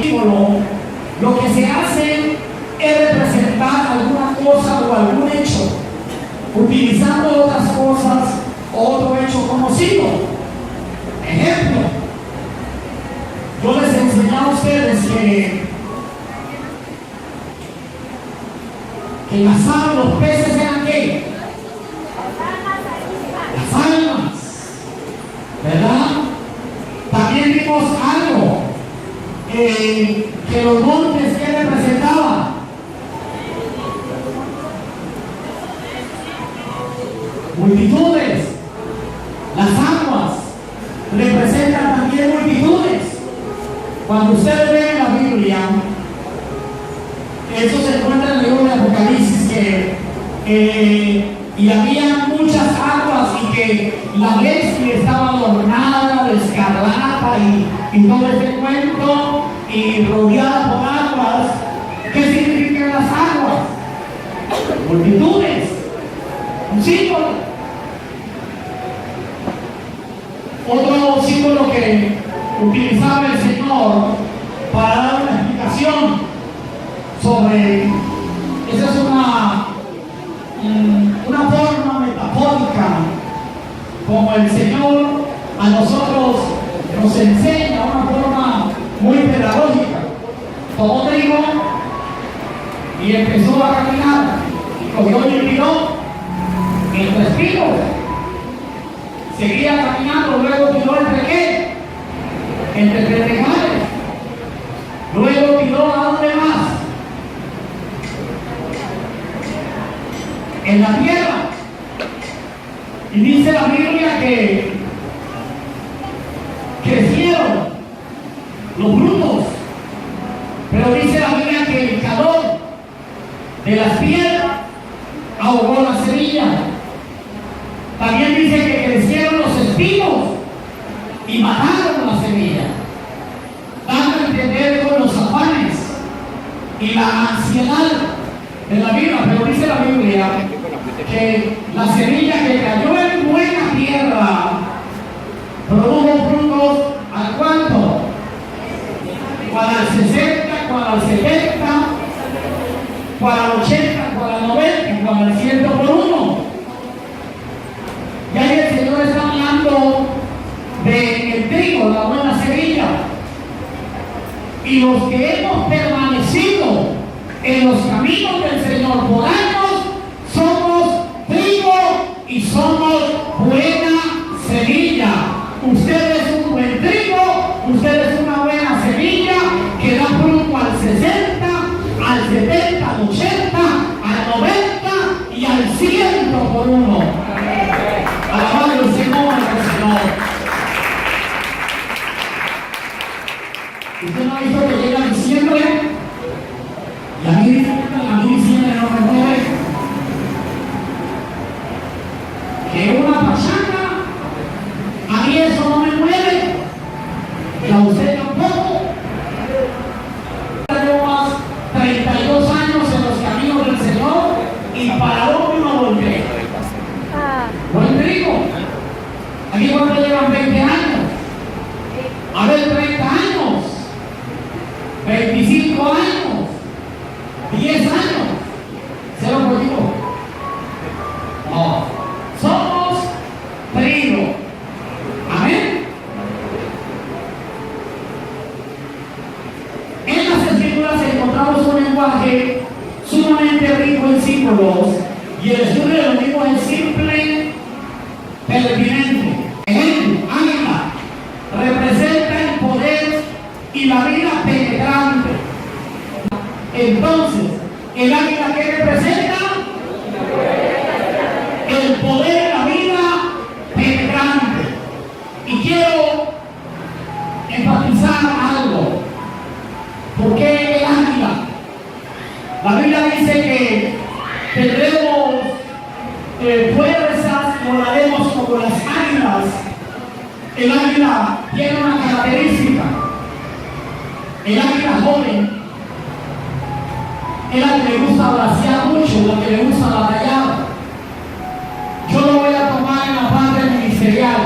símbolo, lo que se hace es representar alguna cosa o algún hecho, utilizando otras cosas o otro hecho como símbolo. Ejemplo, yo les enseñé a ustedes que los peces eran ¿qué? Las almas, ¿verdad? También vimos algo, que los montes que representaban. Multitudes. Las aguas representan también multitudes. Cuando ustedes ven la Biblia, eso se encuentra en el libro de Apocalipsis, y había muchas aguas y que la bestia estaba adornada de escarlata y todo este cuento y rodeada por aguas. ¿Qué significan las aguas? Multitudes, un símbolo. Otro símbolo que utilizaba el Señor para dar una explicación sobre, esa es una forma metafórica como el Señor a nosotros nos enseña, una forma muy pedagógica. Tomó trigo y empezó a caminar y cogió y tiró entre espinos. Seguía caminando, luego tiró entre ¿qué? Entre pedregales. Luego tiró ¿a dónde más? En la tierra. Y dice la Biblia que crecieron los frutos, pero dice la Biblia que el calor de las piedras ahogó la semilla. También dice que crecieron los espinos y mataron la semilla, dando a entender con los afanes y la ansiedad de la vida. Pero dice la Biblia que la semilla que cayó en buena tierra produjo frutos. ¿Al cuánto? ¿Cuál al 60? ¿Cuál al 70? ¿Cuál al 80? ¿Cuál al 90? ¿Cuál al 100 por uno? Y ahí el Señor está hablando del trigo, la buena semilla. Y los que hemos permanecido en los caminos del Señor por años, somos trigo y somos buena semilla. Usted es un buen trigo, usted es una buena semilla que da fruto al 60, al 70, al 80, al 90 y al 100 por uno. Alabado el Señor, el Señor. ¿Usted no ha visto que llega diciembre? Y a mí diciembre no me mueve. Que una pachanga, a mí eso no me mueve. Y a usted tampoco. Tengo más 32 años en los caminos del Señor y para dónde no volveré. Buen trigo. Aquí cuando llevan 20 años. A ver, 30 años. 25 años. 10 años. ¿Se lo digo? No. Somos trigo. Amén. En las Escrituras encontramos un lenguaje sumamente rico en símbolos y el estudio de lo mismo es simple, pertinente. Ejemplo, águila representa el poder y la vida penetrante. Entonces, ¿el águila qué representa? El poder de la vida penetrante. Y quiero enfatizar algo. ¿Por qué el águila? La Biblia dice que tendremos fuerzas, volaremos como las águilas. El águila tiene una característica. El águila joven, es la que le gusta bracear mucho, la que le gusta batallar. Yo lo voy a tomar en la parte ministerial.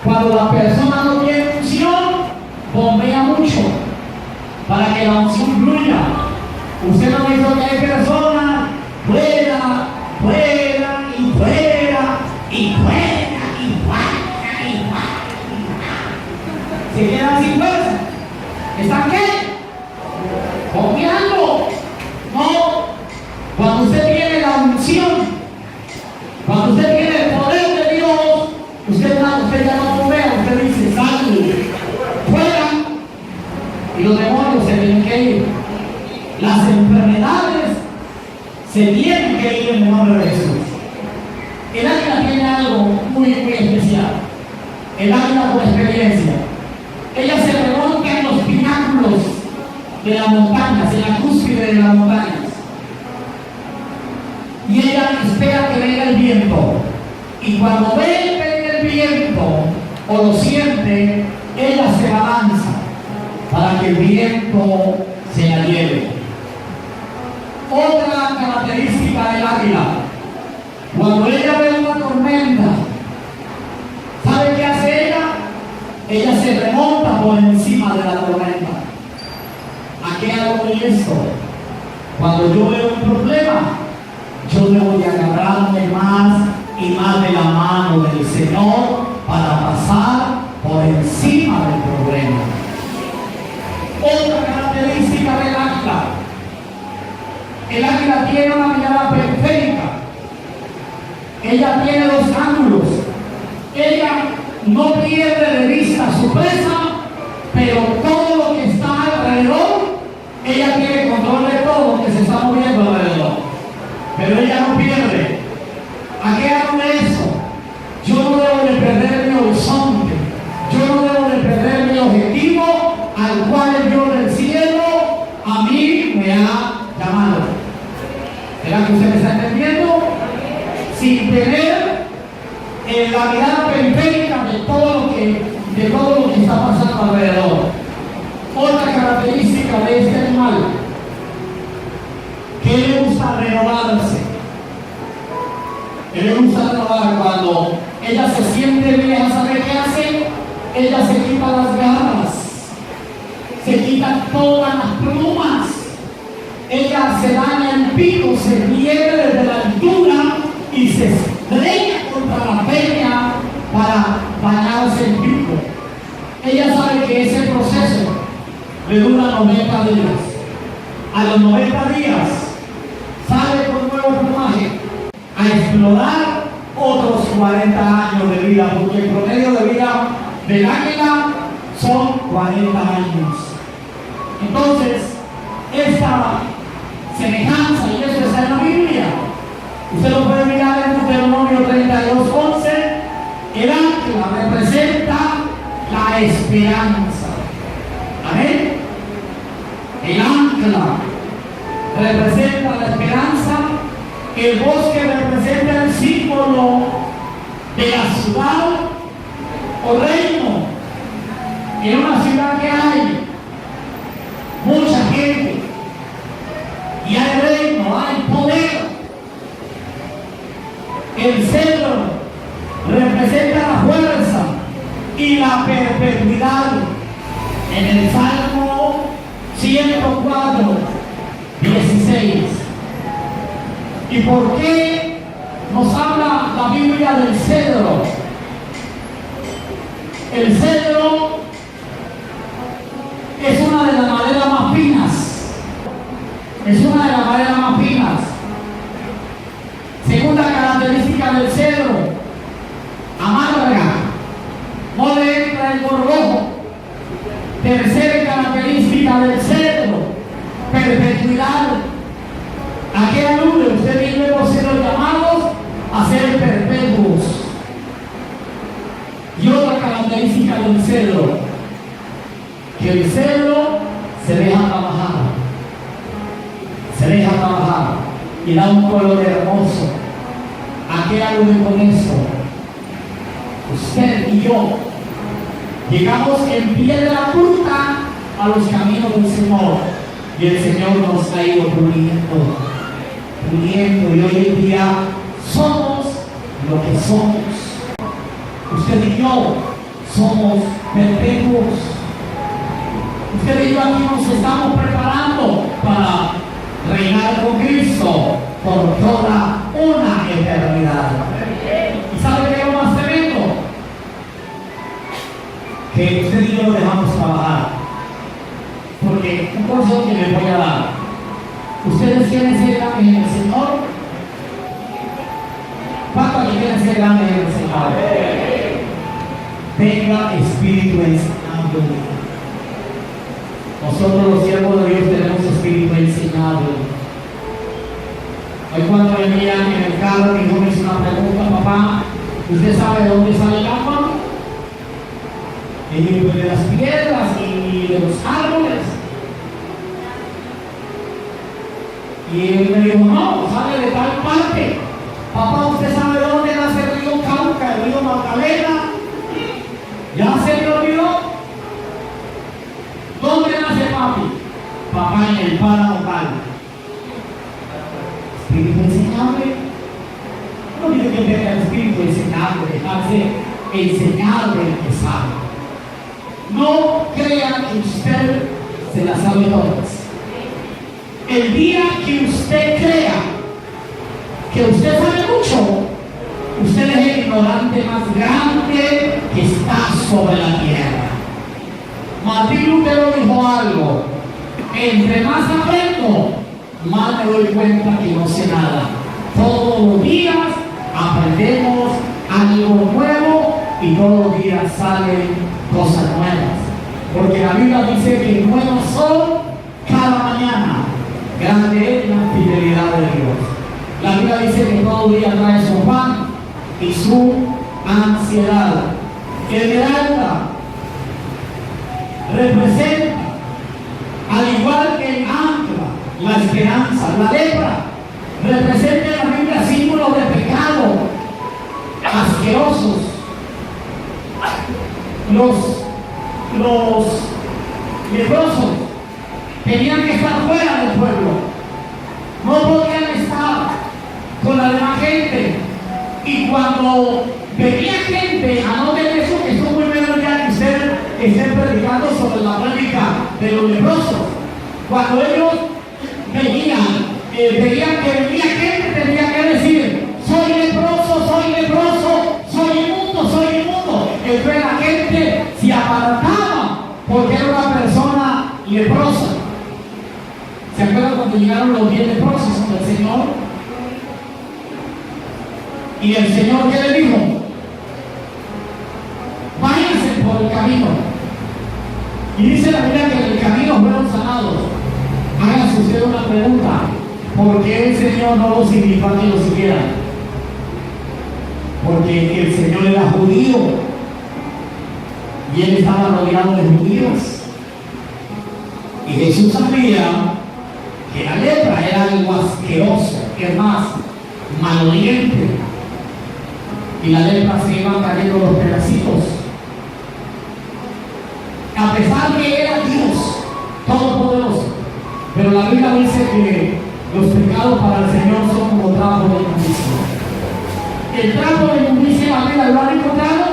Cuando la persona no tiene función, bombea mucho. la unción fluya. Usted no dijo que hay personas fuera y fuera y fuera y fuera y fuera. Se quedan sin fuerza. ¿Están qué? Confiando. No. Cuando usted tiene la unción, cuando usted tiene el poder de Dios, usted ya no confía, usted dice, salve, fuera. Y los demonios se tienen que ir. Las enfermedades se tienen que ir en el nombre de Jesús. El águila tiene algo muy especial. El águila por experiencia. Ella se remonta en los pináculos de las montañas, en la cúspide de las montañas. Y ella espera que venga el viento. Y cuando ve el viento o lo siente, ella se avanza para que el viento se la lleve. Otra característica del águila: cuando ella ve una tormenta, ¿sabe qué hace ella? Ella se remonta por encima de la tormenta. ¿A qué hago con esto? Cuando yo veo un problema, yo debo de agarrarme más y más de la mano del Señor para pasar por encima del problema. Otra característica del águila: el águila tiene una mirada perfecta. Ella tiene los ángulos. Ella no pierde de vista su presa, pero todo lo que está alrededor, ella tiene control de todo lo que se está moviendo alrededor. Pero ella no pierde. ¿A qué hago eso? Yo no debo de perder mi horizonte. Yo no debo de perder mi objetivo al cual el Dios del cielo a mí me ha llamado. ¿Será que usted me está entendiendo? Sin tener la mirada periférica de todo lo que está pasando alrededor. Otra característica de este animal, que le gusta renovarse. Le gusta renovar. Cuando ella se siente vieja, ¿sabe qué hace? Ella se quita las garras, se quita todas las plumas. Ella se daña el pico, se pierde desde la altura y se estrella contra la peña para bañarse el pico. Ella sabe que ese proceso le dura 90 días. A los 90 días sale con nuevo plumaje a explorar otros 40 años de vida, porque el promedio de vida del águila son 40 años. Entonces, esta semejanza, y eso está en la Biblia, usted lo puede mirar en Deuteronomio 32:11. El águila representa la esperanza. Amén. El ancla representa la esperanza. El bosque representa el símbolo de la ciudad o reino. En una ciudad que hay mucha gente y hay reino, hay poder. El cedro representa la fuerza y la perpetuidad. En el Salmo 104:16. ¿Y por qué nos habla la Biblia del cedro? El cedro es una de las maderas más finas. Es una de las maderas más finas. Segunda característica del cedro: amarga, no le entra el gorgojo. Tercera característica del cedro: perpetuidad. ¿A qué alude? Usted y yo hemos sido llamados a ser perpetuos. Y otra característica del cedro: que el cedro se deja trabajar. Se deja trabajar y da un color hermoso. ¿A qué alude con eso? Usted y yo llegamos en piedra bruta a los caminos del Señor, y el Señor nos ha ido puliendo, y hoy en día somos lo que somos. Usted y yo somos perpetuos. Usted y yo aquí nos estamos preparando para reinar con Cristo por toda una eternidad. ¿Y sabe qué es lo más tremendo? Que usted y yo lo dejamos trabajar. Porque un consejo que les voy a dar: ¿ustedes quieren ser grandes en el Señor? ¿Cuántos aquí quieren ser grandes en el Señor? Tenga espíritu enseñable. Nosotros los siervos de Dios tenemos espíritu enseñable. Hoy cuando venían en el carro, mi hijo me hizo una pregunta: papá, ¿usted sabe de dónde sale el agua? Y yo, pues, de las piedras y de los árboles. Y él me dijo: no, sale de tal parte. Papá, ¿usted sabe de dónde nace el río Cauca, el río Magdalena? ¿Ya se le olvidó? ¿Dónde nace papi? Papá, en el páramo tal. Espíritu enseñable. No dice que tenga el espíritu enseñable, dejarse enseñar del que sabe. No crean que usted se la sabe todas. El día que usted crea que usted sabe mucho, usted es el ignorante más grande que está sobre la tierra. Martín Lutero dijo algo: entre más aprendo, más me doy cuenta que no sé nada. Todos los días aprendemos algo nuevo y todos los días salen cosas nuevas. Porque la Biblia dice que nuevos son cada mañana. Grande es la fidelidad de Dios. La Biblia dice que todo día trae su pan y su ansiedad. Esmeralda representa, al igual que el ancla, la esperanza. La lepra representa en la Biblia símbolos de pecado asquerosos. Los leprosos tenían que estar fuera del pueblo, no podían estar con la demás gente. Y cuando venía gente, anoten eso, que esto es muy bueno ya que usted esté predicando sobre la práctica de los leprosos. Cuando ellos veían que venía gente, tenía que decir: soy leproso, soy leproso, soy inmundo, soy inmundo. Entonces la gente se apartaba porque era una persona leprosa. ¿Se acuerdan cuando llegaron los 10 leprosos del Señor? Y el Señor, ¿qué le dijo? Váyanse por el camino. Y dice la Biblia que en el camino fueron sanados. Háganse usted una pregunta: ¿por qué el Señor no los invitó a que lo siguieran? Porque el Señor era judío y él estaba rodeado de judíos. Y Jesús sabía que la lepra era algo asqueroso, que es más, maloliente. Y la lepra se iban cayendo los pedacitos. A pesar que era Dios todopoderoso, pero la Biblia dice que los pecados para el Señor son como trapo de inmundicia. El trapo de inmundicia, la Biblia lo han encontrado.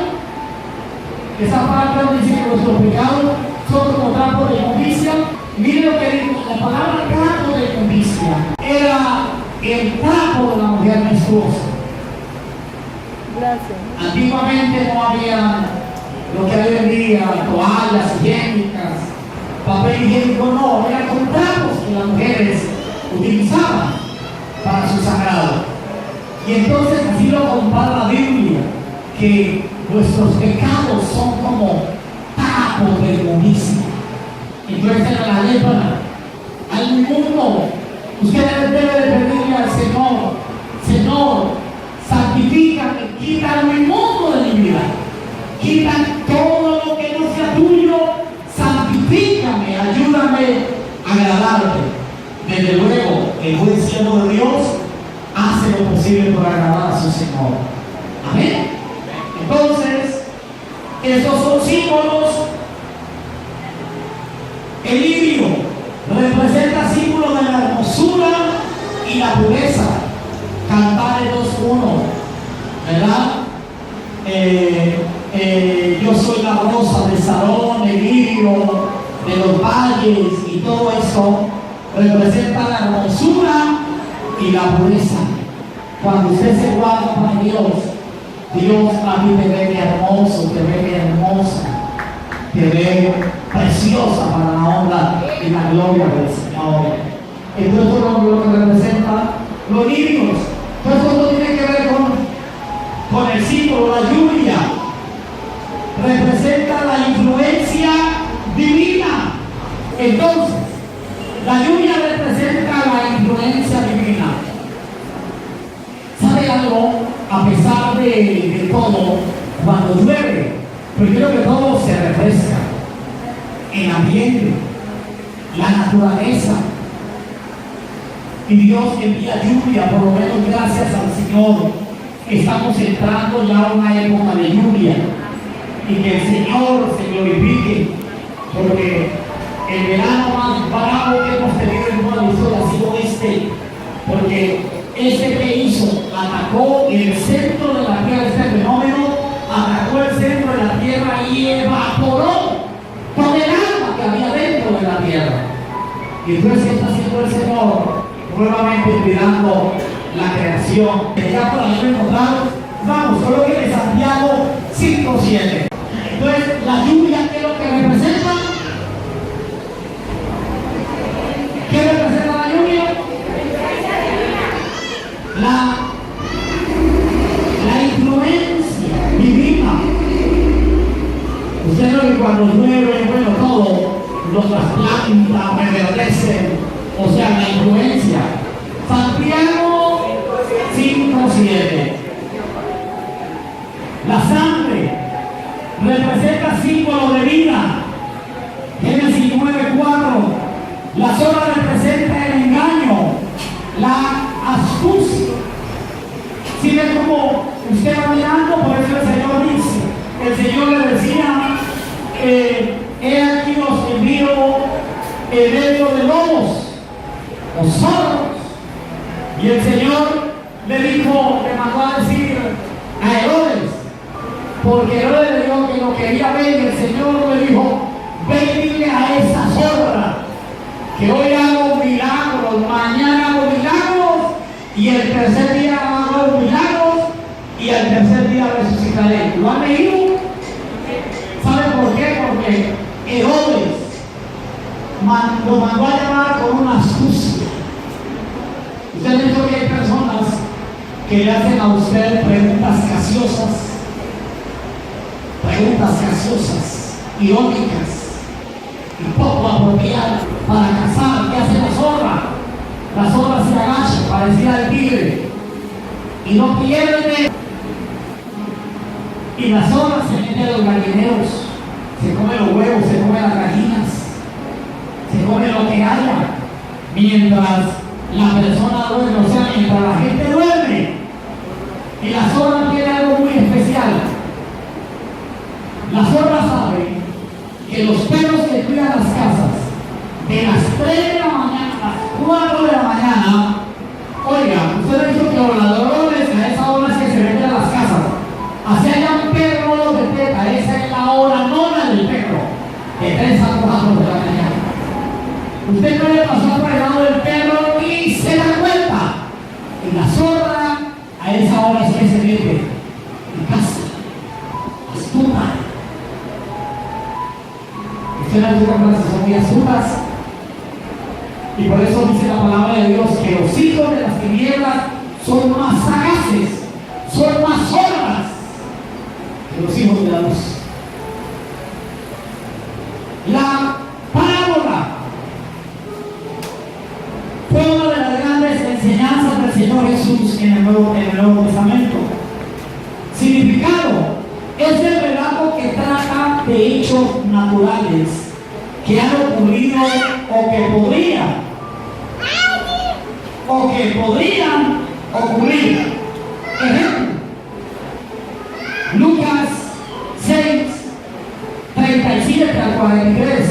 Esa parte donde dice que nuestros pecados son como trapo de inmundicia. Miren lo que dijo: la palabra trapo de inmundicia era el trapo de la mujer menstruosa. Gracias. Antiguamente no había lo que hay hoy en día, toallas higiénicas, papel higiénico, no, eran con trapos que las mujeres utilizaban para su sagrado. Y entonces así lo compara la Biblia, que nuestros pecados son como trapos de inmundicia. Entonces era la lepra, al mundo. Usted debe de pedirle al Señor: Señor, santifícame, quita lo inmundo de mi vida, quita todo lo que no sea tuyo, santifícame, ayúdame a agradarte. Desde luego, el buen siervo de Dios hace lo posible por agradar a su Señor. Amén. Entonces, esos son símbolos. El lirio representa símbolos de la hermosura y la pureza. Cantares 2:1, ¿verdad? Yo soy la rosa de Sarón, el lirio, de los valles y todo eso representa la hermosura y la pureza. Cuando usted se guarda para Dios, Dios a ti te ve hermoso, te ve hermosa, te ve preciosa para la honra y la gloria del Señor. Entonces todo lo que representa los niños. Entonces todo tiene que ver con el símbolo, la lluvia. Representa la influencia divina. Entonces, la lluvia representa la influencia divina. ¿Sabe algo? A pesar de todo, cuando llueve, primero que todo se refresca el ambiente, la naturaleza. Y Dios envía lluvia, por lo menos gracias al Señor. Estamos entrando ya a una época de lluvia. Y que el Señor se glorifique, porque el verano más bravo que hemos tenido en toda la historia ha sido este, porque este que hizo atacó el centro de la tierra, este fenómeno atacó el centro de la tierra y evaporó todo el agua que había dentro de la tierra. Y entonces, ¿qué está haciendo el Señor? Nuevamente cuidando la creación. Ya por ahí encontramos, vamos, solo que de Santiago 5:7. Entonces, la lluvia, ¿qué es lo que representa? ¿Qué representa la lluvia? La influencia divina. Usted ve que cuando llueve, bueno, todo, las plantas reverdecen, o sea, la influencia. Santiago 5:7. La sangre representa símbolo de vida. Génesis 9:4. La soga representa el engaño, la astucia. Si ve como usted va mirando, por eso el Señor dice, el Señor le decía, he aquí os envío en medio de lobos, los zorros. Y el Señor le dijo, le mandó a decir a Herodes, porque Herodes le dijo que lo quería ver, y el Señor le dijo, ve y dile a esa zorra que hoy hago milagros, mañana hago milagros, y el tercer día hago milagros, y el tercer día resucitaré. ¿Lo han leído? ¿Saben por qué? Porque Herodes lo mandó a llamar con una astucia. Usted dijo que hay personas que le hacen a usted preguntas caciosas, irónicas y poco apropiadas para cazar. ¿Qué hace la zorra? La zorra se agacha, parecida al tigre, y no pierde. Y la zorra se mete a los gallineros, se come los huevos, se come las gallinas, se come lo que haya, mientras la persona duerme, o sea, mientras la gente duerme. Y la zorra tiene algo muy especial. La zorra sabe que los perros que cuidan las casas, de las 3 de la mañana a las 4 de la mañana, oiga, usted ha dicho que los ladrones a esa hora es que se meten a las casas. Así haya un perro de teta, esa es la hora nona del perro, de 3 a 4 de la mañana. Usted puede pasar por el lado del perro y se da cuenta. Y la zorra a esa hora es que se mete en casa, astuta. Usted no dice que son muy astutas. Y por eso dice la palabra de Dios que los hijos de las tinieblas son más sagaces, son más zorras que los hijos de la luz. La parábola fue una de las grandes enseñanzas del Señor Jesús en el Nuevo Testamento. Significado: es el relato que trata de hechos naturales que han ocurrido o que podrían ocurrir. Ejemplo: Lucas 6, 37 al 43.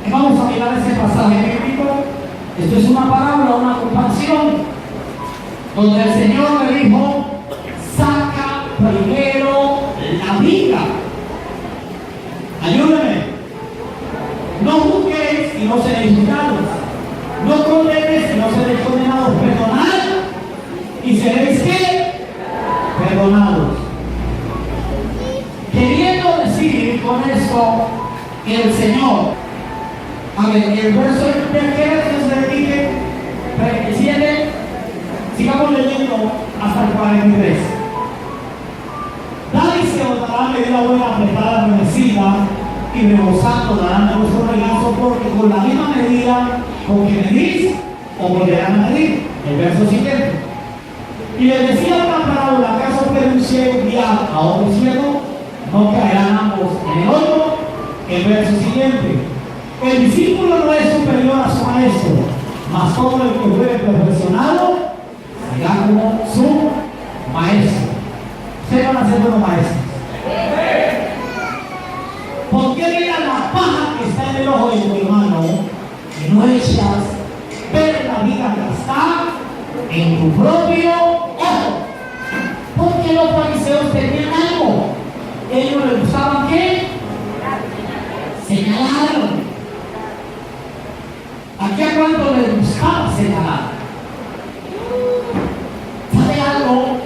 Vamos a mirar ese pasaje bíblico. Esto es una parábola, una comparación, donde el Señor le dijo: saca primero la viga no seréis juzgados. No condenéis y no seréis condenados. Perdonad y seréis ¿qué? Perdonados. Queriendo decir con esto el Señor, a ver, el verso de que se dije 37, sigamos leyendo hasta el 43. Nadie se os dará medida buena, apretada, remecida y rebosando darán de vuestro regazo, porque con la misma medida con que medís, os volverán a medir. El verso siguiente. Y les decía una parábola: ¿acaso puede un ciego guiar a otro ciego? No caerán ambos en el hoyo. El verso siguiente. El discípulo no es superior a su maestro, mas todo el que fuere perfeccionado será como su maestro. Ustedes van a ser buenos maestros. ¿Por qué mira la paja que está en el ojo de tu hermano y no echas ver la vida que está en tu propio ojo? Porque los fariseos tenían algo. Ellos les gustaban ¿qué? Señalar. ¿Aquí a cuánto les gustaba señalar? ¿Sabe algo?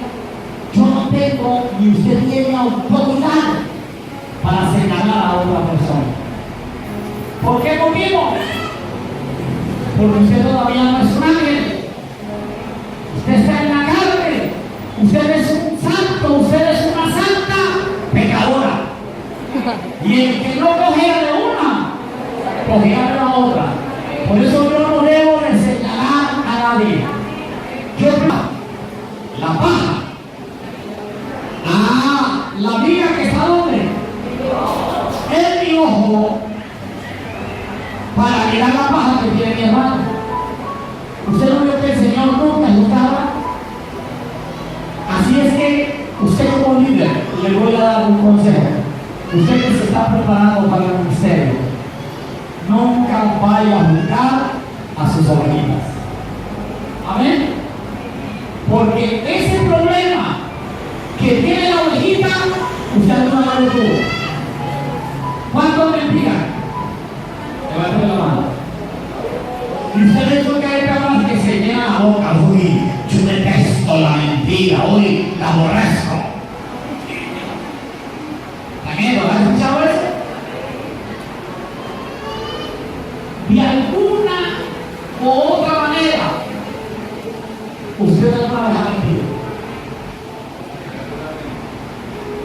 Yo no tengo ni usted tiene autoridad para señalar a otra persona. ¿Por qué motivo? Porque usted todavía no es un ángel. Usted está en la carne. Usted es un santo. Usted es una santa pecadora. Y el que no cogía de una, cogía de la otra. Por eso yo no debo de señalar a nadie. Yo la paja. La viga que está donde en mi ojo para mirar la paja que tiene mi hermano. Usted no vio que el Señor nunca juzgaba. Así es que usted como líder, le voy a dar un consejo. Usted que se está preparando para el ministerio, nunca vaya a juzgar a sus ovejitas. Amén. Porque ese problema que tiene la ovejita, usted no lo tuvo. ¿Cuántos mentiras? Levante la mano. Y usted ve que hay personas que se llenan la boca. Uy, yo detesto la mentira. Uy, la aborrezco. ¿También lo has escuchado eso? De alguna u otra manera, usted no va a dejar mentir.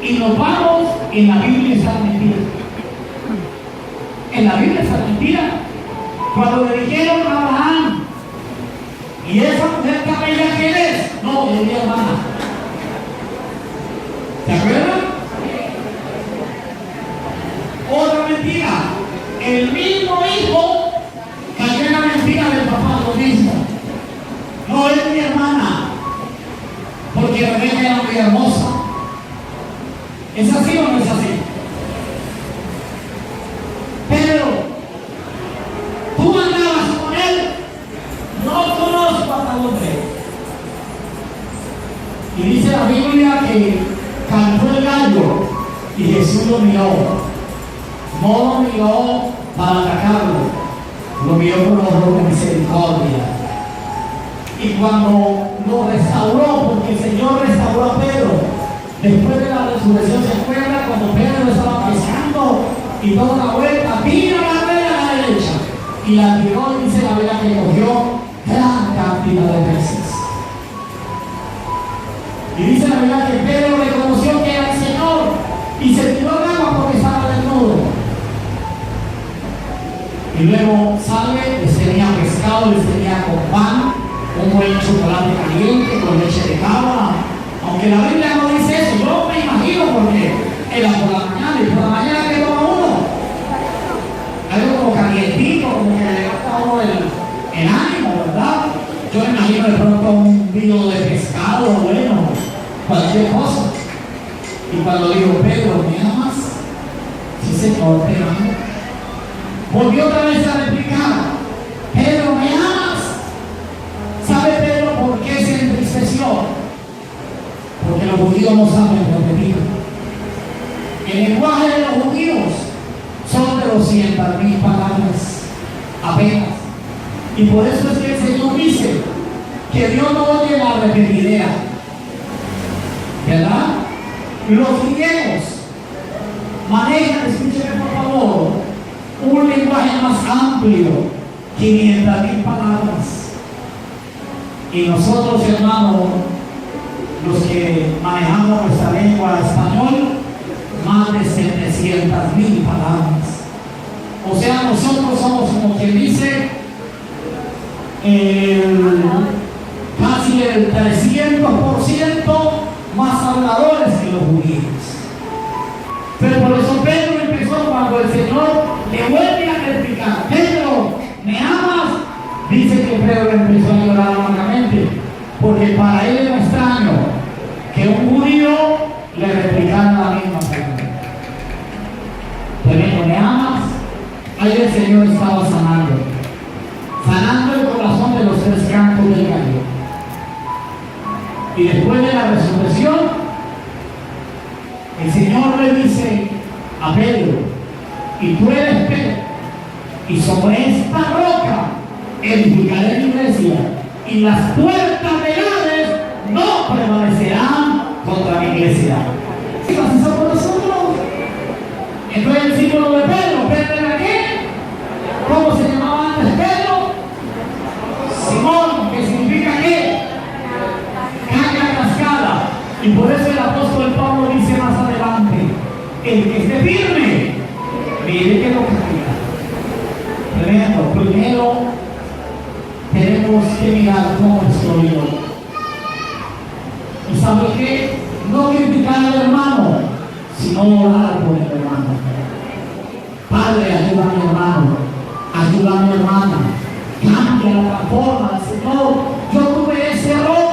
Y nos vamos en la Biblia está mentira. En la Biblia está mentira. Cuando le dijeron a Abraham, ¿y esa mujer cabella quién es? No, es mi hermana. ¿Se acuerdan? Otra mentira. El mismo hijo cayó en la mentira del papá, lo mismo. No es mi hermana, porque Rebeca era muy hermosa. ¿Es así o no es así? Pero tú andabas con él, no conozco a tal hombre. Y dice la Biblia que cantó el gallo y Jesús lo miró. No lo miró para atacarlo, lo miró con ojos de misericordia. Y cuando lo restauró, porque el Señor restauró a Pedro, después de la resurrección, ¿se acuerda? Cuando Pedro estaba pescando y toda la vuelta, tira la vela a la derecha. Y la tiró, y dice la vela que cogió gran cantidad de peces. Y dice la Biblia que Pedro reconoció que era el Señor y se tiró al agua porque estaba desnudo. Y luego sale, les tenía pescado, les tenía con pan, un buen chocolate caliente con leche de cabra. Aunque la Biblia no dice eso, yo me imagino porque era por la mañana y por la mañana que toma uno. Algo como calientito, como que le levanta a uno el ánimo, ¿verdad? Yo me imagino de pronto un vino de pescado, bueno, cualquier cosa. Y cuando dijo, Pedro, ¿me amas? Sí, Señor, te amo. Volvió otra vez a replicar, Pedro, ¿me amas? ¿Sabe Pedro por qué se entristeció? Porque los judíos no saben repetir. El lenguaje de los judíos son de 200,000 palabras. apenas. Y por eso es que el Señor dice que Dios no oye la repetidera, ¿verdad? Los griegos manejan, escúcheme por favor, un lenguaje más amplio, 500,000 palabras. Y nosotros, hermanos, los que manejamos nuestra lengua español, más de 700,000 palabras. O sea, nosotros somos, como quien dice, casi el 300% más habladores que los judíos. Pero por eso Pedro empezó, cuando el Señor le vuelve a replicar: Pedro, ¿me amas? Dice que Pedro empezó a llorar amargamente, porque para él era extraño que un judío le replicara la misma pregunta. Pedro, ¿me amas? Ahí el Señor estaba sanando el corazón de los 3 cantos del gallo. Y después de la resurrección, el Señor le dice a Pedro: y tú eres Pedro, y sobre esta roca edificaré mi iglesia, y las puertas del Hades no prevalecerán contra mi iglesia. ¿Qué pasa por nosotros? Entonces el símbolo de Pedro, ¿Pedro era qué? ¿Cómo se llamaba antes Pedro? Simón, que significa ¿qué? Caña cascada. Y por eso el apóstol Pablo dice más adelante: el que esté firme, mire que no caiga. Tremendo. Primero tenemos que mirar cómo estoy yo. ¿Y sabe qué? No criticar al hermano, sino orar por el hermano. Padre, ayuda a mi hermano, ayuda a mi hermana, cambia la forma. Señor, yo tuve ese error,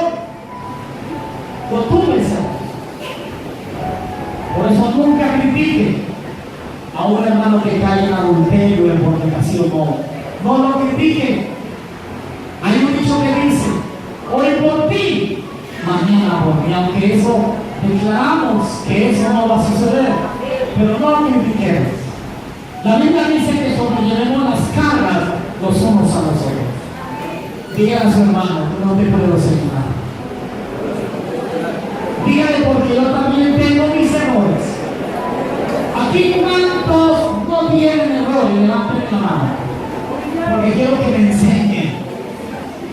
por eso nunca critique a un hermano que cae en adulterio, en fornicación. No lo critique. Hay un dicho que dice: hoy por ti, mañana por mí. Aunque eso declaramos que eso no va a suceder, pero no lo critiquemos. La Biblia dice que sobrellevemos las cargas los unos a los otros. Dígale a su hermano: no te puedo asegurar. Dígale: porque yo también tengo mis errores. Aquí, ¿cuántos no tienen errores? Levanten la mano, porque quiero que me enseñen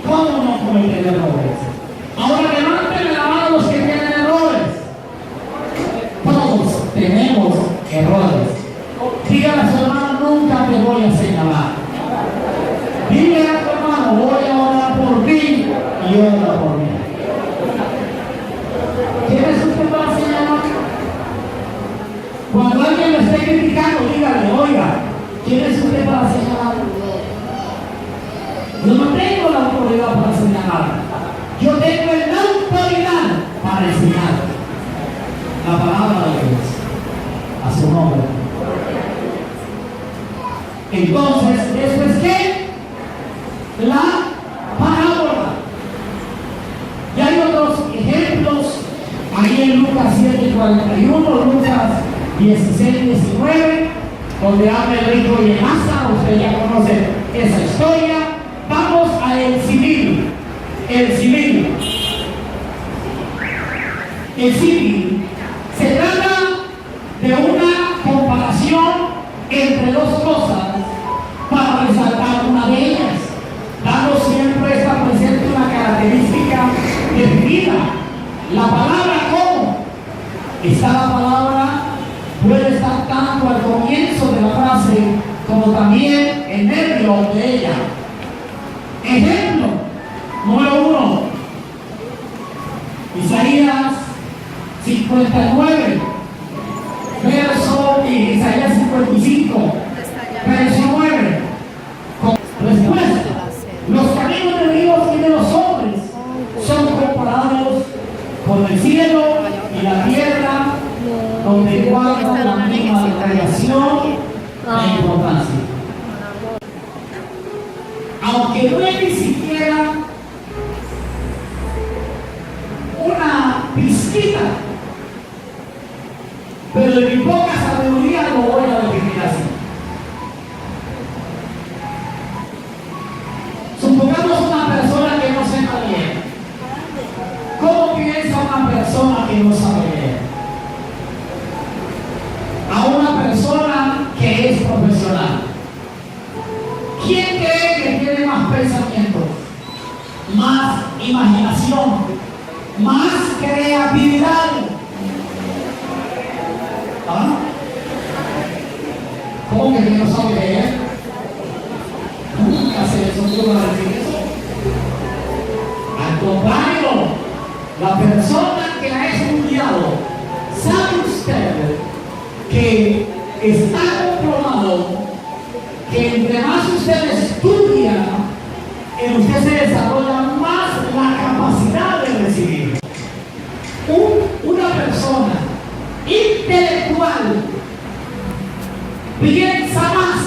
cómo no cometer errores. Ahora levanten la mano los que tienen errores. Todos tenemos errores. Dígale a su hermano: nunca te voy a señalar. Dígale a tu hermano: voy a orar por ti y ora por mí. ¿Quién es usted para señalar? Cuando alguien lo esté criticando, dígale: oiga, ¿quién es usted para señalar? Yo no tengo la autoridad para señalar. Yo tengo la autoridad para enseñar la palabra de Dios a su nombre. Entonces, ¿eso es qué? La parábola. Y hay otros ejemplos ahí en Lucas 7:41, Lucas 16:19, donde habla el rico y el Lázaro. Usted ya conoce esa historia. Vamos a el civil. El civil. El civil se trata de una comparación entre dos cosas para resaltar una de ellas, dando siempre esta presente una característica definida. La palabra ¿cómo? Esta palabra puede estar tanto al comienzo de la frase como también en medio de ella. Ejemplo número 1, Isaías 59, verso, y Isaías 55, verso 9. Respuesta: los caminos de Dios y de los hombres son comparados con el cielo y la tierra, donde guarda la misma relación e importancia. Aunque no es ni siquiera una pizquita, pero en mi poca sabiduría lo voy a definir así. ¿Cómo piensa una persona que no sabe leer? A una persona que es profesional. ¿Quién cree que tiene más pensamiento, más imaginación, más creatividad? ¿Ah? ¿Cómo que no sabe leer? Nunca se les ocurre decir eso. Al contrario, la persona que ha estudiado, ¿sabe usted que está comprobado que entre más usted estudia, en usted se desarrolla más la capacidad de recibir? Una persona intelectual piensa más,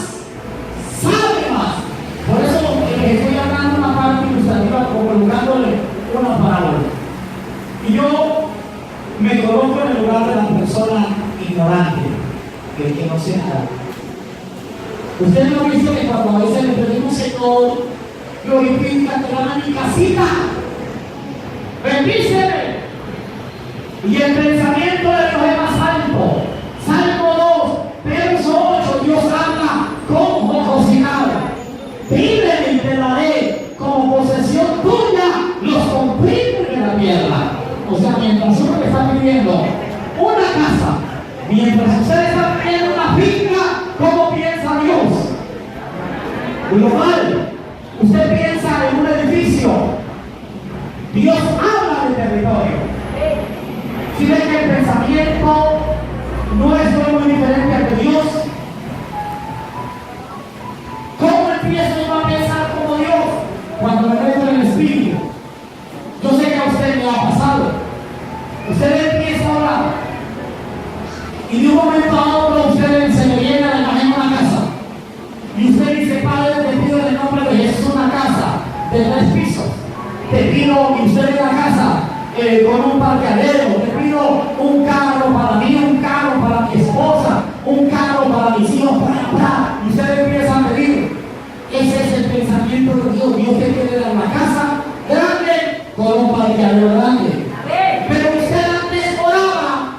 sabe más. Por eso estoy hablando una parte ilustrativa, colocándole una parábola. Y yo me coloco en el lugar de la persona ignorante, que no sé nada. Usted no ha visto que cuando a veces le pedimos, Señor, glorifica, te dan a mi casita, bendíceme. Y el pensamiento de Dios es más alto. Salmo 2, verso 8, Dios habla como cocinado. Pídeme y te daré como posesión tuya los conflictos de la tierra. O sea, mientras uno le está pidiendo una casa, mientras usted está pidiendo una finca, ¿cómo piensa Dios? Global. Usted piensa en un edificio. Dios habla de territorio. Si ve que el pensamiento no es muy diferente al de Dios, ¿cómo empiezo yo a pensar como Dios? Cuando me meto en el Espíritu. Yo sé que a usted le ha pasado. Usted empieza a orar y de un momento a otro usted se le viene a la imagen una casa. Y usted dice, Padre, te pido en el nombre de Jesús una casa de 3 pisos. Te pido que usted en la casa con un parqueadero. Te pido un carro para mí, un carro para mi esposa, un carro para mis hijos, y usted empieza a pedir. Ese es el pensamiento de Dios. Dios te quiere dar una casa grande con un parqueadero grande. Pero usted antes oraba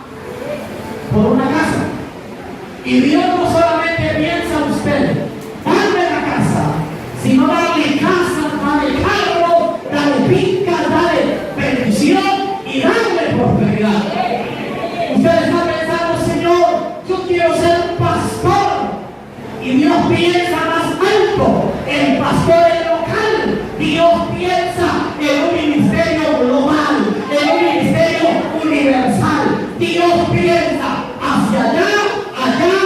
por una casa. Y Dios no solamente piensa en usted, darle la casa, sino darle casa, darle carro, darle finca, darle bendición y darle prosperidad. Usted está pensando, Señor, yo quiero ser un pastor. Y Dios piensa más alto. El pastor es local. Dios piensa en un ministerio global, en un ministerio universal. Dios piensa hacia allá, allá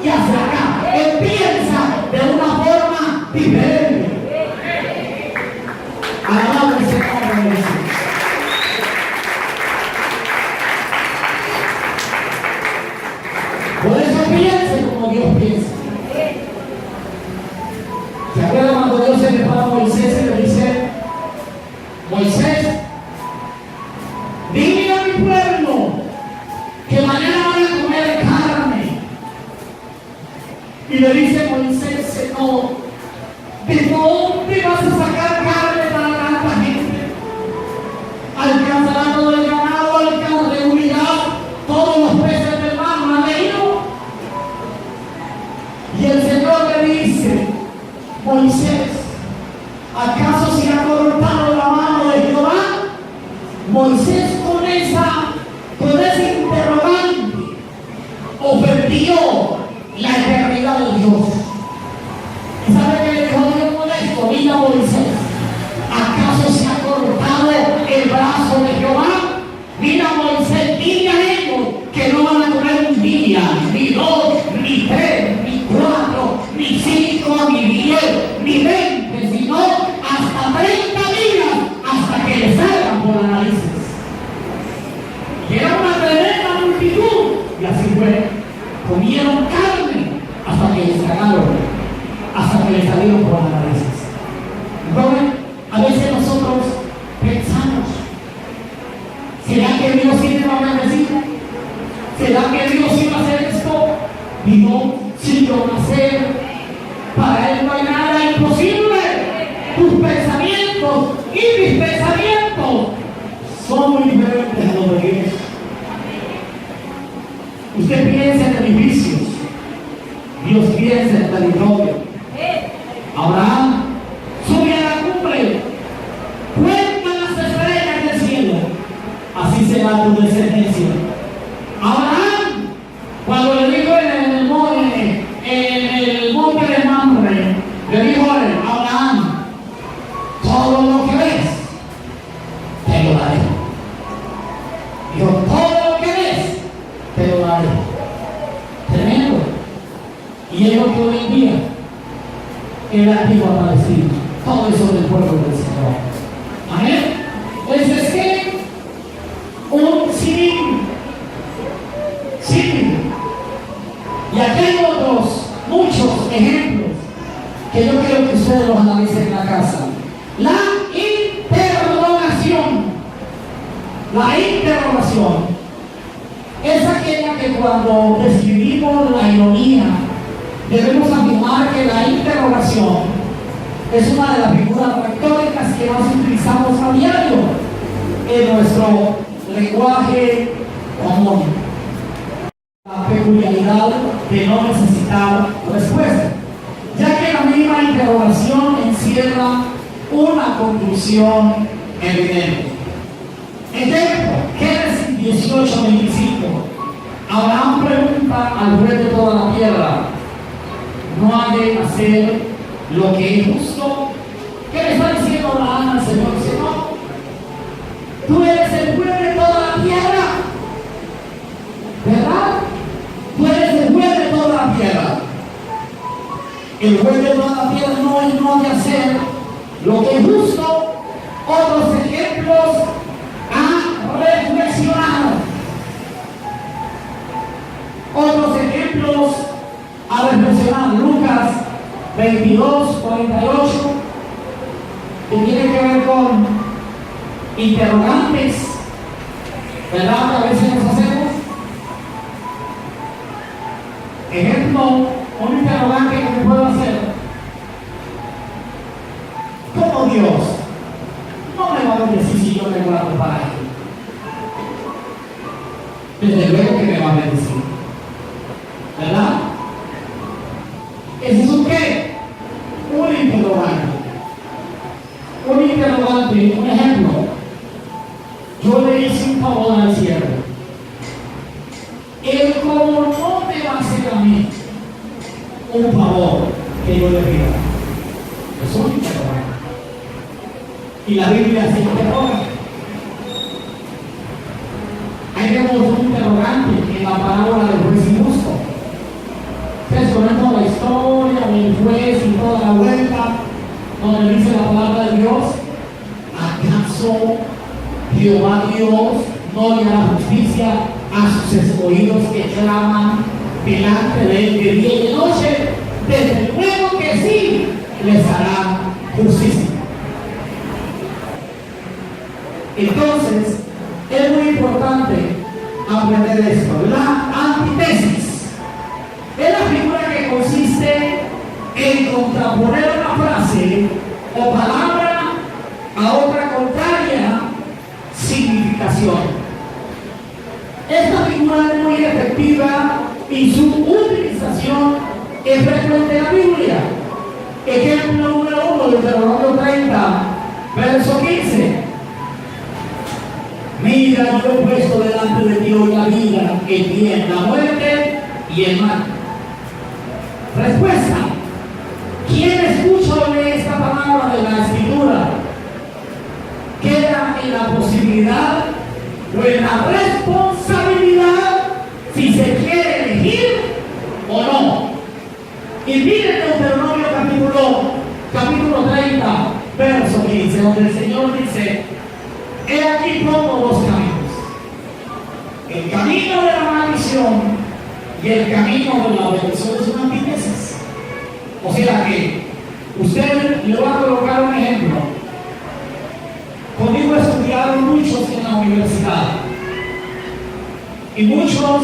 y hacia acá. Él piensa de una forma diferente. Alabado el Señor de Jesús. Por eso piense como Dios piensa. ¿Se acuerdan cuando Dios se le para a Moisés y le dice, Moisés, dile a mi pueblo que mañana van a comer carne? Y le dice Moisés, Señor, ¿de dónde vas a sacar carne para tanta gente? ¿Alcanzará todo el ganado, alcanza de unidad, todos los peces del mar? ¿No han leído? Y el Señor le dice, Moisés, ¿acaso se ha cortado la mano de Jehová? Moisés con ese interrogante ofendió la eternidad de Dios. ¿Y sabe qué le dijo Dios molesto? Mira, Moisés, ¿acaso se ha cortado el brazo de Jehová? Mira, Moisés, dile a ellos que no van a comer un día, ni 2, ni 3, ni 4, ni 5, ni 10, ni 20, sino hasta 30 días, hasta que les salgan por las narices. Y era una tremenda multitud, y así fue. Comieron carne hasta que les cagaron, hasta que les salieron por las narices. Entonces, a veces nosotros pensamos, ¿será que Dios sí me va a bendecir? ¿Será que Dios sí va a hacer esto? Y no, sí lo va a hacer. Para Él no hay nada imposible. Tus pensamientos y mis pensamientos Usted piensa en edificios, Dios piensa en territorio. Abraham sube a la cumbre, cuenta las estrellas del cielo, así será tu descendencia. Abraham, cuando le dijo en el monte de Mamre, le dijo a él, Abraham, todo lo que ves, te lo daré. Dijo, todo lo que ves, te lo daré. Tremendo. Y es lo que hoy en día el antiguo aparecido, todo eso del pueblo del Señor. Amén. Entonces, ¿qué? Un símil. Y aquí hay otros, muchos ejemplos que yo quiero que ustedes los analicen en la casa. La interrogación. La interrogación es aquella que cuando describimos la ironía, debemos afirmar que la interrogación es una de las figuras retóricas que más utilizamos a diario en nuestro lenguaje común. La peculiaridad de no necesitar respuesta, ya que la misma interrogación encierra una conclusión evidente. Ejemplo, Génesis 18:25. Abraham pregunta al juez de toda la tierra, ¿no ha de hacer lo que es justo? ¿Qué le está diciendo Abraham al Señor? Dice, no, tú eres el juez de toda la tierra, ¿verdad? Tú eres el juez de toda la tierra. El juez de toda la tierra no ha de hacer lo que es justo. Otros ejemplos a reflexionar. Otros ejemplos a reflexionar. Lucas 22:48, que tiene que ver con interrogantes, ¿verdad? Que a veces nos hacemos. Ejemplo, un interrogante que me puedo hacer. ¿Cómo Dios no me va a bendecir si yo me guardo para Él? Desde luego que me va a bendecir, ¿verdad? ¿Eso es un qué? Un interrogante. Un interrogante, un ejemplo. Yo le hice un favor al siervo. Él como no me va a hacer a mí un favor que yo le pida. Es un interrogante. Y la Biblia se interroga. Ahí vemos un interrogante en la parábola del juez injusto. Ustedes conocen la historia del juez y toda la vuelta, donde dice la palabra de Dios, ¿acaso Jehová Dios no le hará justicia a sus escogidos que claman delante de él de día y de noche? Desde luego que sí, les hará justicia. Entonces, es muy importante aprender esto. La antítesis es la figura que consiste en contraponer una frase o palabra a otra contraria significación. Esta figura es muy efectiva y su utilización es frecuente en la Biblia. Ejemplo número 1 de Deuteronomio 30, verso 15. Mira, yo he puesto delante de ti hoy la vida, el bien, la muerte y el mal. Respuesta: ¿quién escucha o lee esta palabra de la Escritura queda en la posibilidad o en la responsabilidad si se quiere elegir o no? Y miren Deuteronomio capítulo 30, verso 15, donde el Señor dice: he aquí pongo dos caminos, el camino de la maldición y el camino de la bendición. Es una antítesis. O sea que usted le va a colocar un ejemplo. Conmigo estudiaron muchos en la universidad y muchos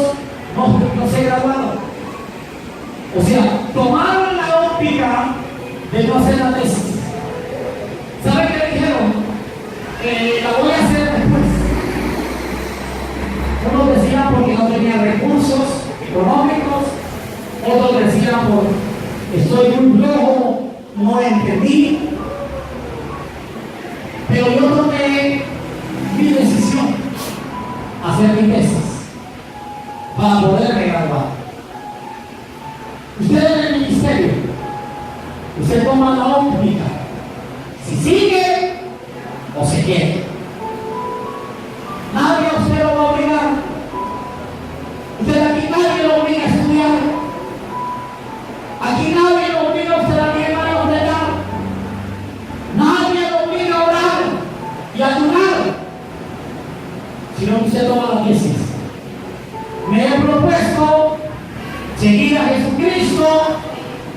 no se graduaron. O sea, tomaron la óptica de no hacer la tesis. ¿Sabe qué le dijeron? La voy a hacer después. Uno decía porque no tenía recursos, será por estoy muy flojo, no entendí. Pero yo tomé mi decisión, hacer mis tesis para poderme graduar. Usted en el ministerio, usted toma la óptica, si sigue o se quiere. Nadie a usted lo va a obligar. Usted aquí nadie lo obliga a estudiar. Aquí nadie lo obliga a usted a llevar a ordenar. Nadie lo obliga a orar y a ayunar. Sino que usted toma la tesis. Me he propuesto seguir a Jesucristo,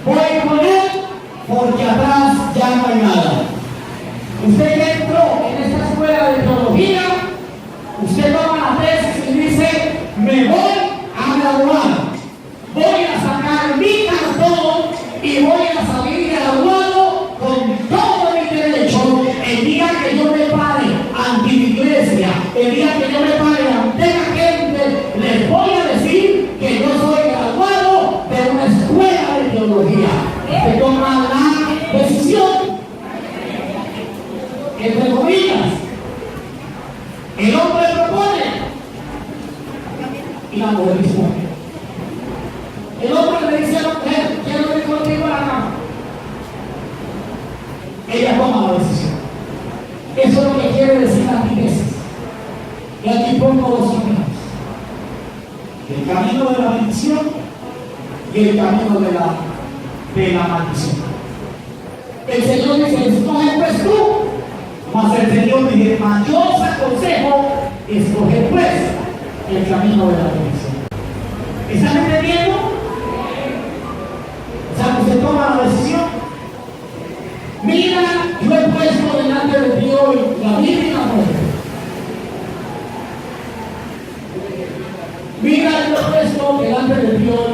voy con Él, porque atrás ya no hay nada. Usted ya entró en esta escuela de teología, usted toma la tesis y dice, me voy a graduar, voy a sacar mi cartón y voy a salir graduado con todo mi derecho. El día que yo me pare ante la iglesia, el día que yo me pare ante la gente, les voy a decir que yo soy graduado de una escuela de teología. Usted toma la decisión, entre comillas. El hombre propone y la mujer dispone. El hombre le dice a la mujer, quiero ir contigo a la cama. Ella toma la decisión. Eso es lo que quiere decir la antítesis. Y aquí pongo dos caminos: el camino de la bendición y el camino de la maldición. El Señor dice, escoge pues tú. Mas el Señor dice, mas yo os aconsejo, escoge pues el camino de la bendición. ¿Están entendiendo? O sea, que se toma la decisión. Mira, yo he puesto delante de ti hoy la vida y la muerte. Mira, yo he puesto delante de ti hoy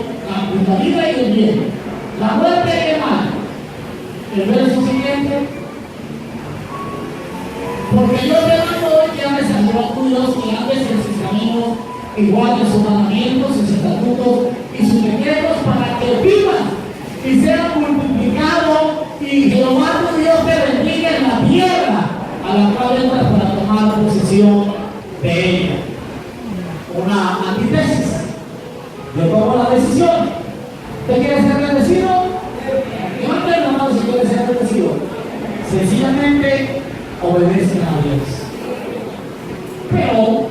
la vida y el bien, la muerte y el mal. El verso siguiente. Porque yo te mando hoy que ames a Jehová tu Dios, que andes en sus caminos, y guardes sus mandamientos, sus estatutos y sus decretos, para que vivas y seas multiplicado, y Jehová tu Dios te bendiga en la tierra a la cual entras para tomar posesión de ella. Una antítesis. Yo tomo la decisión. ¿Usted quiere ser bendecido? Levanten la mano si quiere ser bendecido. Sencillamente obedecen a Dios. Pero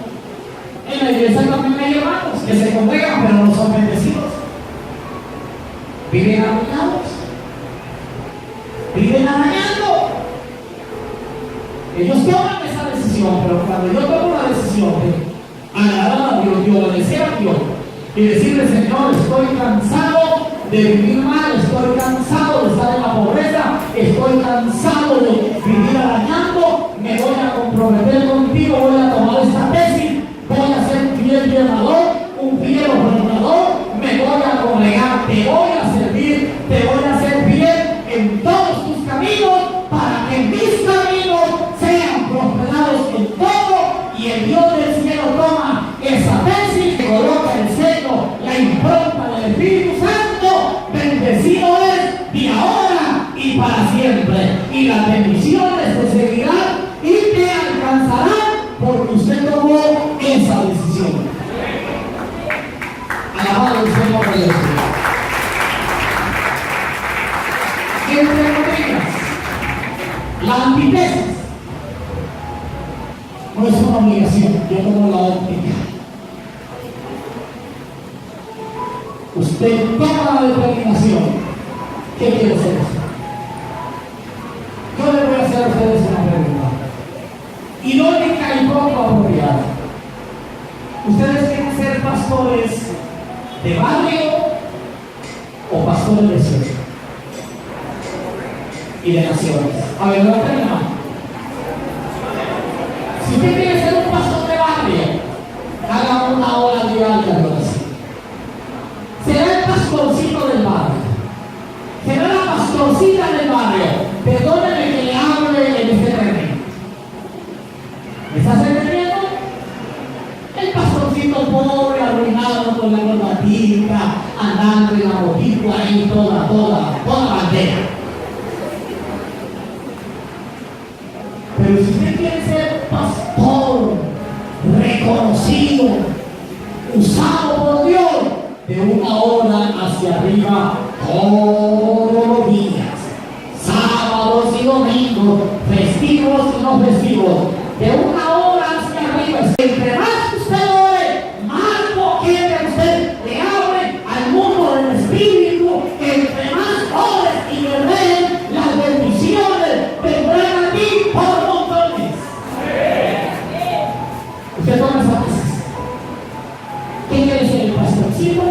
en la iglesia también hay hermanos que se congregan pero no son bendecidos. Viven arruinados, viven arañando. Ellos toman esa decisión, pero cuando yo tomo la decisión de agradar a Dios, de obedecer a Dios y decirle, Señor, estoy cansado de vivir mal, estoy cansado de estar en la pobreza, estoy cansado de vivir arañando, me voy a comprometer contigo, voy a tomar esta tesis, voy a ser un fiel llenador, un fiel ofrendador, me voy a congregar, te voy a servir, te voy a hacer bien en todos tus caminos, para que mis caminos sean prosperados en todo. Y el Dios del cielo toma esa tesis, coloca el sello, la impronta del Espíritu Santo. Bendecido es de ahora y para siempre, y las bendiciones te seguirán y te alcanzarán, porque usted tomó esa decisión. Alabado el Señor por Dios. Y entre comillas, la antítesis no es una obligación, yo tomo la óptica. Usted toma la determinación. ¿Qué quiere ser usted? Yo le voy a hacer a ustedes una pregunta ilógica y poco apropiada. ¿Ustedes quieren ser pastores de barrio o pastores de ciudad y de naciones? A ver, levanten la mano. Si usted quiere ser un pastor de barrio, haga una hora diaria de oración. Será el pastorcito del barrio, será la pastorcita del barrio. Perdóneme que le hable en este terreno. ¿Me estás entendiendo? El pastorcito pobre, arruinado con la corbatita, andando en la mojito ahí toda bandera. Pero si usted quiere ser pastor, reconocido, usado por Dios, de una hora hacia arriba, todos los días, sábados y domingos, festivos y no festivos, de una hora hacia arriba. Entre más usted ore, más boquete usted le abre al mundo del Espíritu. Entre más ores y le den, las bendiciones vendrán a ti por montones. Usted toma esa clase. ¿Quién quiere ser el pastorcito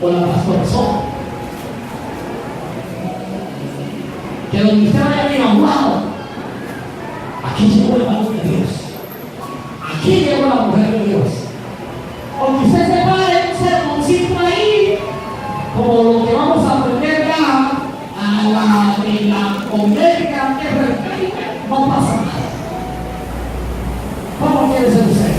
o la pastorzona? Que donde usted vaya bien a un lado, aquí llegó el varón de Dios, aquí llegó la mujer de Dios. O que usted se pare en un sermoncito ahí, como lo que vamos a aprender ya en la comunidad, no pasa nada. ¿Cómo quiere ser usted?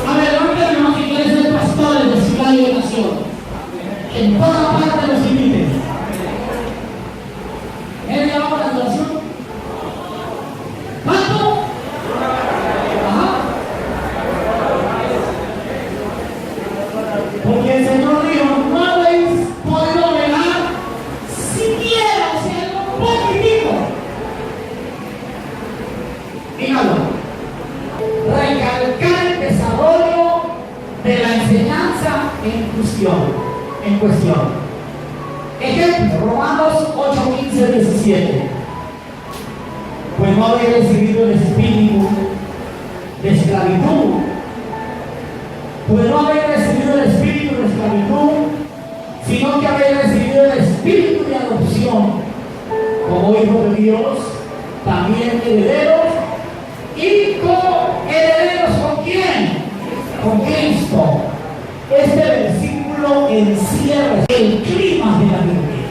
A ver, hermano, que quiere ser pastores de ciudad y de nación, en toda parte los inviten. ¿Él llevaba la adoración? ¿Cuánto? Ajá. Porque el Señor dijo, no habéis podido velar siquiera, o sea, un poquitito. Dígalo. Recalcar el desarrollo de la enseñanza en cuestión. Ejemplo, Romanos 8, 15, 17. Pues no habéis recibido el espíritu de esclavitud. Pues no habéis recibido el espíritu de esclavitud, sino que habéis recibido el espíritu de adopción, como hijos de Dios, también herederos, y coherederos ¿con quién? Con Cristo. Este versículo encierra el clima de la Biblia.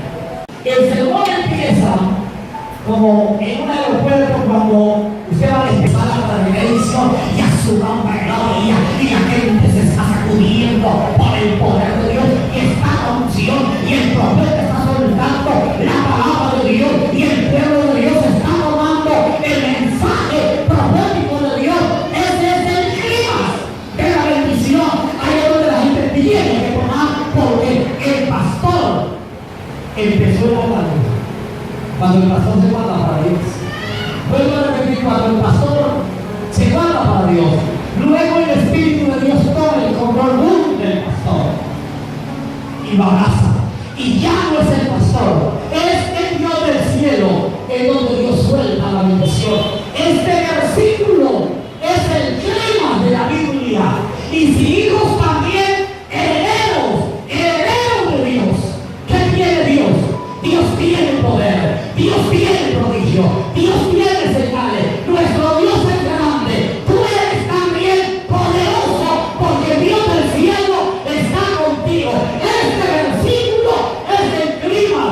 El sermón empieza como en un aeropuerto cuando usted va a empezar la televisión y a su nombre gloria y la gente se está sacudiendo por el poder de Dios y está la unción y el profeta está soltando la palabra de Dios y el pueblo de Dios está tomando el mensaje profético de Dios. Ese es el clima de la bendición. Ahí es donde la gente tiene que tomar, porque el pastor empezó a hablar. Cuando el pastor se guarda para Dios, vuelvo a repetir, cuando el pastor se guarda para Dios, luego el Espíritu de Dios toma el control del pastor y lo abraza. Y ya no es el pastor, es el Dios del cielo, es donde Dios suelta la bendición. Este versículo es el clima de la Biblia. Y si hijos también, herederos de Dios. ¿Qué tiene Dios? Dios tiene poder, Dios tiene prodigio, Dios tiene señales. Nuestro Dios es grande. Tú eres también poderoso, porque Dios del cielo está contigo. Este versículo es el clima.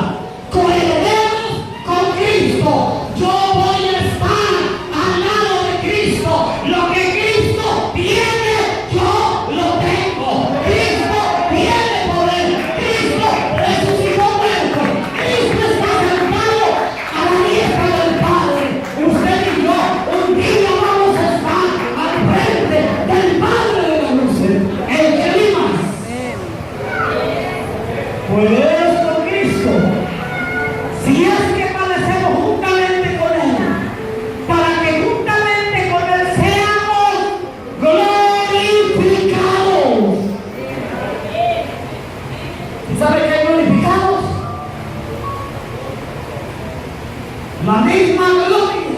Coherederos con Cristo. Yo voy a estar al lado de Cristo. Lo que Cristo tiene, yo lo tengo. Cristo tiene poder. Cristo resucitó muertos. Cristo está sentado a la diestra del Padre. Usted y yo un día vamos a estar al frente del Padre de las luces. El clima. Pues con Cristo. Si es que padecemos juntamente con Él, para que juntamente con Él seamos glorificados. ¿Y sabe qué hay glorificados? La misma gloria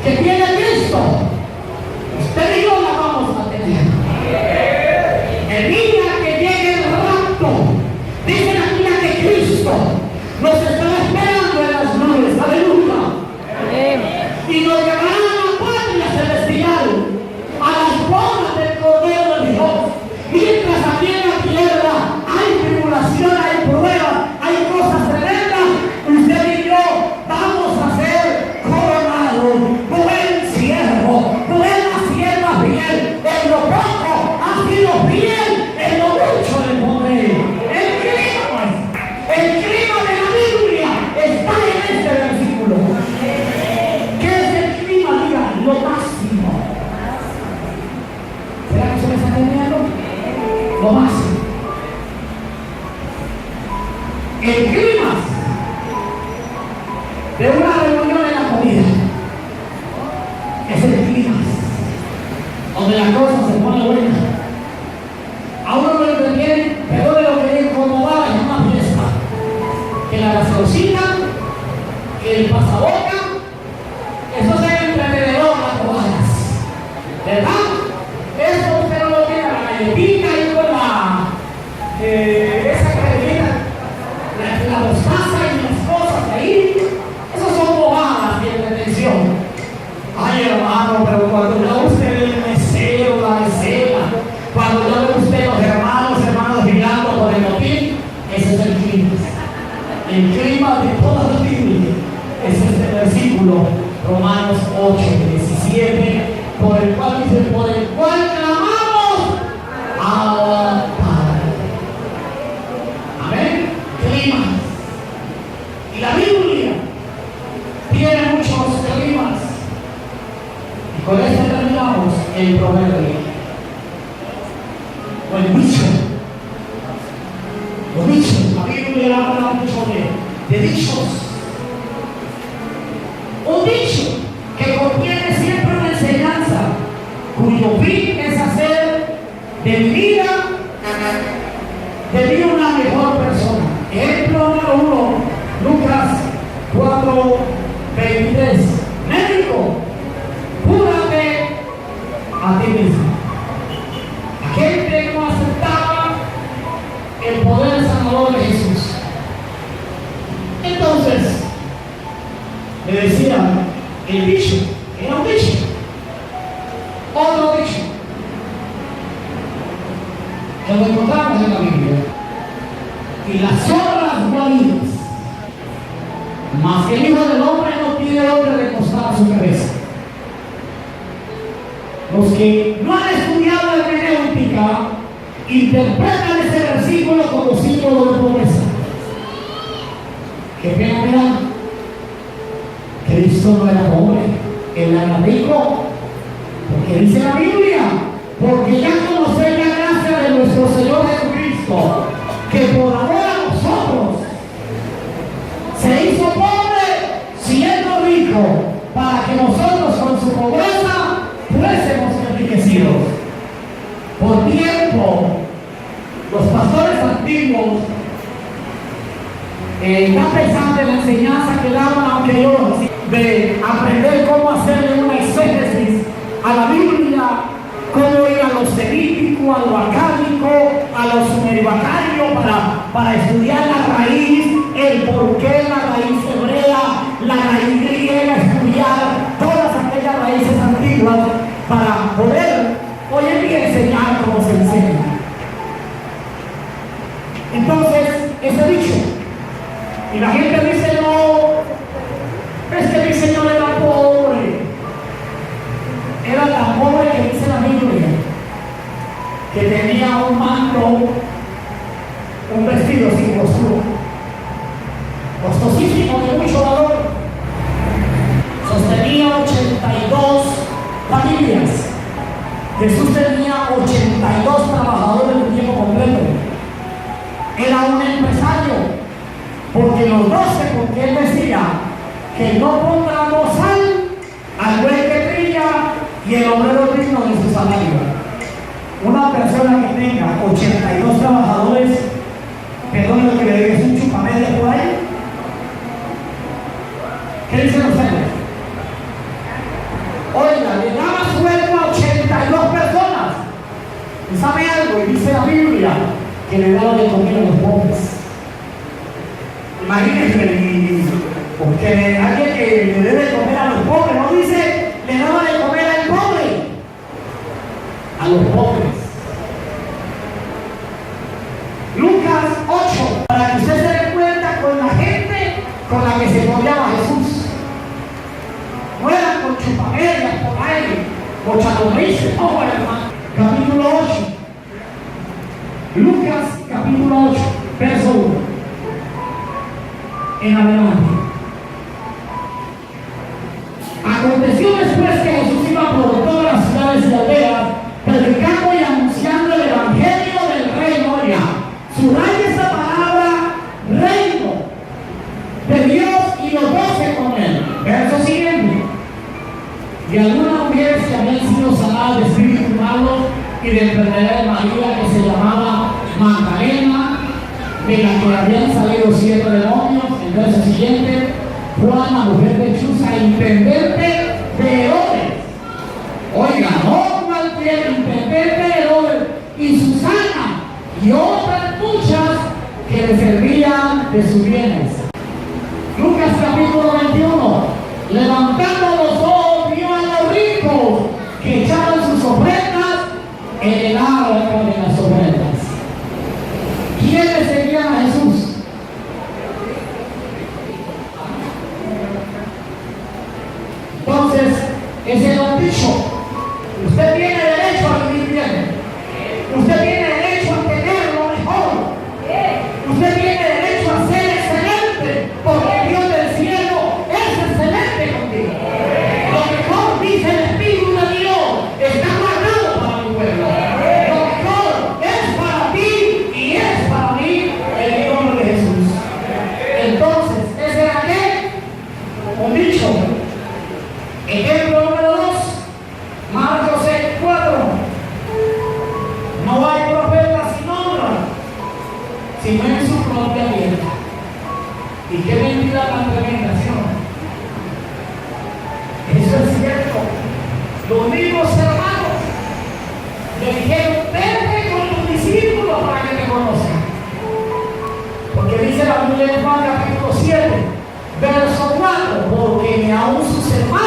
que tiene Cristo, usted y yo la vamos a tener. El día que llegue el rapto, dice la Biblia que Cristo nos está esperando en las nubes, aleluya. Y nos llevarán a la patria celestial, a las bodas del Cordero de Dios. Mientras aquí en la tierra hay tribulación, hay pruebas, hay cosas tremendas, usted y yo vamos a ser coronados. Buen siervo, buena sierva fiel, el lo máximo. El clima de una reunión en la comida es el clima donde la cosa se pone buena. A uno no le conviene, pero de lo que le incomodaba es una fiesta, que la gaseosita, que el pasaboca, eso es el entretenedor, las toallas, ¿verdad? Eso usted no lo tiene, la galletita y con esa galletita, la mostaza y las cosas de ahí, esas son bobadas de entretención. Ay, hermano, pero cuando ya usted ve el mesero, la mesera, cuando ya ve usted los hermanos girando por el botín, ese es el clima. El clima de toda la Biblia, ese es el versículo Romanos 8, 17, por el cual dice, por el cual clamamos a Padre. Amén. Climas. Y la Biblia tiene muchos climas. Y con esto terminamos el proverbio. O el dicho. Los dichos. La Biblia habla mucho de dichos. Un dicho que contiene siempre una enseñanza, cuyo fin es hacer de mi vida una mejor persona. Ejemplo número 1, Lucas 4:23. Médico, cúrate a ti mismo. La gente no aceptaba el poder sanador de Jesús. Entonces, le decían el dicho, era un dicho. Otro dicho, que lo encontramos en la Biblia. Y las zorras guaridas, mas que el Hijo del Hombre no tiene donde recostar su cabeza. Los que no han estudiado hermenéutica interpretan ese versículo como símbolo de pobreza. ¿Qué pena me da? Cristo no era pobre, él era rico, porque dice la Biblia, porque ya conocéis la gracia de nuestro Señor Jesucristo, que por amor a nosotros se hizo pobre siendo rico, para que nosotros con su pobreza fuésemos enriquecidos. Por tiempo, los pastores antiguos ya pensaban en la enseñanza que daban, aunque yo de aprender cómo hacerle una exégesis a la Biblia, cómo ir a lo semítico, a lo acádico, a lo sumeribacano para estudiar la raíz, el porqué, la raíz hebrea, la raíz griega, estudiar todas aquellas raíces antiguas para poder hoy en día enseñar cómo se enseña. Entonces, ese dicho, y la gente dice, no, es que mi Señor era pobre. Era tan pobre que dice la Biblia que tenía un manto, un vestido sin costura, costosísimo, de mucho valor. Sostenía 82 familias. Jesús tenía 82 trabajadores de tiempo completo. Era un empresario. Porque los 12, porque él decía que no pongamos sal al buey que brilla y el obrero digno de su salario. Una persona que tenga 82 trabajadores, perdón lo que le diga, es un chupamedia por ahí. ¿Qué dicen ustedes? Oiga, le daba sueldo a 82 personas. ¿Y sabe algo? Y dice la Biblia que le daba de comer a los pobres. Imagínense, porque alguien que le debe comer a los pobres, no dice, le daba de comer al pobre, a los pobres. Lucas 8, para que usted se dé cuenta con la gente con la que se rodeaba Jesús. No era con chupamedias por ahí, con chatomrices, no, hermano. Capítulo 8. Lucas, capítulo 8, verso 1. En adelante. Aconteció después que Jesús iba por todas las ciudades y aldeas, predicando y anunciando el evangelio del de algunas mujeres que habían sido sanadas de espíritus malos y de enfermedad de María que se llamaba Magdalena, de la que habían salido 7 demonios. El verso siguiente, Juana, mujer de Chuza, intendente de Herodes. Oiga, no cualquier intendente de Herodes, y Susana y otras muchas que le servían de sus bienes. Lucas capítulo 21, levantando los ojos, vio a los ricos que echaban sus ofrendas en el arca de las ofrendas. ¿Quiénes seguían a Jesús? Entonces, ese es el dicho. Usted tiene derecho a vivir bien. Usted tiene derecho a tener lo mejor. Usted tiene derecho a ser excelente, porque Dios del cielo es excelente contigo. Lo mejor, dice el Espíritu de Dios, está guardado para mi pueblo. Lo mejor es para ti y es para mí en el nombre de Jesús. Entonces, ¿ese era qué? Un dicho. Ejemplo número 2, Marcos 6:4. No hay profeta sin honra, sino en su propia vida. Y qué mentira tan tremenda, ¿sí o no? Eso es cierto. Los mismos hermanos le dijeron: vete con tus discípulos para que te conozcan. Porque dice la Biblia en Juan capítulo 7, verso 4, porque ni aún sus hermanos